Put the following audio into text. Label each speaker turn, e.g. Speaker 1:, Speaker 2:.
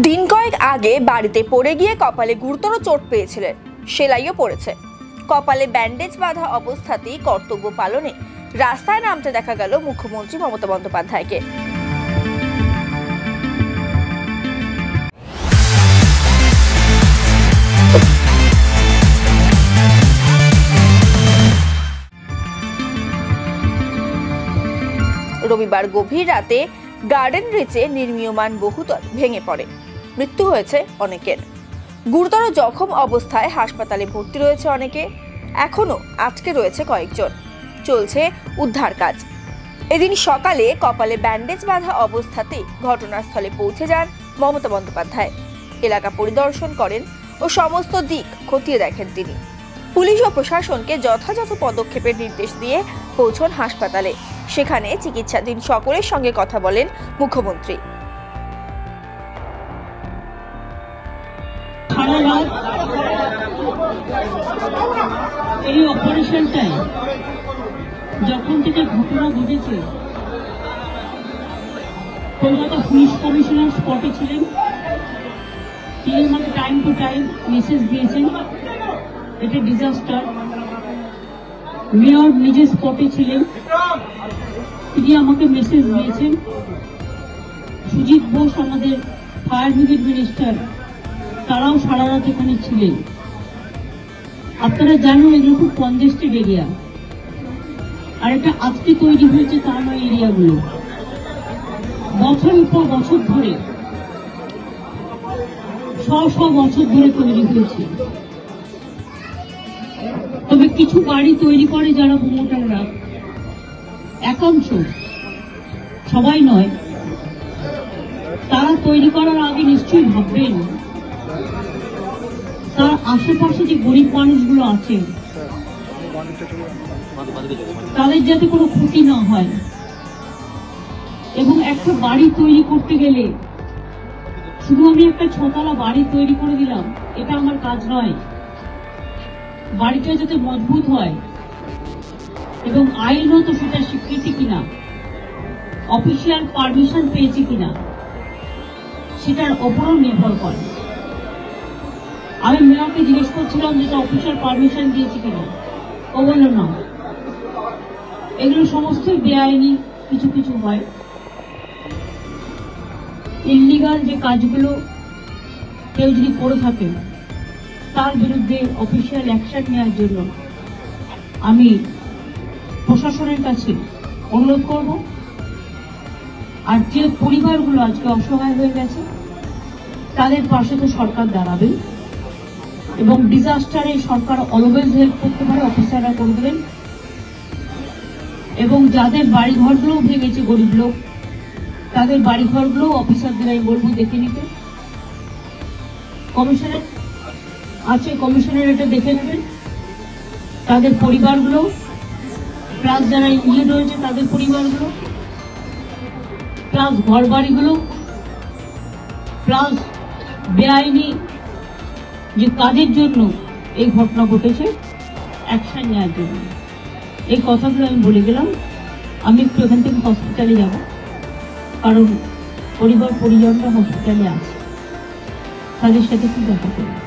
Speaker 1: দিন কয়েক আগে বাড়িতে পড়ে গিয়ে কপালে গুরুতর চোট পেয়েছিলেন, সেলাইও পড়েছে। কপালে ব্যান্ডেজ বাঁধা অবস্থাতেই কর্তব্য পালনে রাস্তায় নামতে দেখা গেল মুখ্যমন্ত্রী মমতা বন্দ্যোপাধ্যায়কে। রবিবার গভীর রাতে গার্ডেন রিচে নির্মীয়মান বহুতল ভেঙে পড়ে, মৃত্যু হয়েছে অনেকের। গুরুতর জখম অবস্থায় হাসপাতালে ভর্তি রয়েছে অনেকে, এখনো আটকে রয়েছে কয়েকজন। চলছে উদ্ধার কাজ। এদিন সকালে কপালে ব্যান্ডেজ বাঁধা অবস্থাতে ঘটনাস্থলে পৌঁছে যান মমতা বন্দ্যোপাধ্যায়। এলাকা পরিদর্শন করেন ও সমস্ত দিক খতিয়ে দেখেন তিনি। পুলিশ ও প্রশাসনকে যথাযথ পদক্ষেপের নির্দেশ দিয়ে পৌঁছন হাসপাতালে। সেখানে চিকিৎসাধীন সকলের সঙ্গে কথা বলেন মুখ্যমন্ত্রী।
Speaker 2: এই অপারেশনটাই যখন থেকে ঘটনা ঘটেছে, কলকাতা পুলিশ কমিশনার স্পটে ছিলেন। তিনি আমাকে টাইম টু টাইম মেসেজ দিয়েছেন এটা ডিজাস্টার। মেয়র নিজে স্পটে ছিলেন, তিনি আমাকে মেসেজ দিয়েছেন। সুজিত বোস আমাদের ফায়ার ব্রিগেড মিনিস্টার, তারাও সারা রাত এখানে ছিলেন। আপনারা জানেন এগুলো খুব কনজেস্টেড এরিয়া, আর এটা আজকে তৈরি হয়েছে তা নয়। এরিয়াগুলো বছরের পর বছর ধরে, শ বছর ধরে তৈরি হয়েছে। তবে কিছু বাড়ি তৈরি করে যারা প্রমোটাররা, একাংশ, সবাই নয়, তারা তৈরি করার আগে নিশ্চয়ই ভাববেন তার আশেপাশে যে গরিব মানুষগুলো আছে তাদের যাতে কোনো ক্ষতি না হয়। এবং একটা বাড়ি তৈরি করতে গেলে শুধু আমি একটা ছতলা বাড়ি তৈরি করে দিলাম, এটা আমার কাজ নয়। বাড়িটা যাতে মজবুত হয় এবং আইনত সেটা স্বীকৃতি কিনা, অফিসিয়াল পারমিশন পেয়েছে কিনা, সেটার ওপরও নির্ভর করে। আমি মেয়রকে জিজ্ঞেস করছিলাম যেটা অফিসিয়াল পারমিশন দিয়েছে কিনা, ও বলল না। এগুলো সমস্তই বেআইনি কিছু কিছু হয়। ইললিগাল যে কাজগুলো কেউ যদি করে থাকে তার বিরুদ্ধে অফিসিয়াল অ্যাকশন নেওয়ার জন্য আমি প্রশাসনের কাছে অনুরোধ করব। আর যে পরিবারগুলো আজকে অসহায় হয়ে গেছে তাদের পাশে তো সরকার দাঁড়াবে, এবং ডিজাস্টারে সরকার অলওয়েজ হেল্প করতে পারে, অফিসাররা করে দেবেন। এবং যাদের বাড়িঘরগুলো ভেঙেছে, গরিব লোক, তাদের বাড়িঘরগুলো অফিসারদের আমি বলবো দেখে নিতে। কমিশনার আছে, কমিশনার এটা দেখে নেবেন। তাদের পরিবারগুলো, প্লাস যারা ইনজিউর্ড হয়েছে তাদের পরিবারগুলো, প্লাস ঘর বাড়িগুলো, প্লাস বেআইনি যে কাজের জন্য এই ঘটনা ঘটেছে অ্যাকশন নেওয়ার জন্য। এই কথাগুলো আমি বলে গেলাম। আমি একটু এখান থেকে হসপিটালে যাব, কারণ পরিবার পরিজনরা হসপিটালে আছে, তাদের সাথে কি দেখা করবো।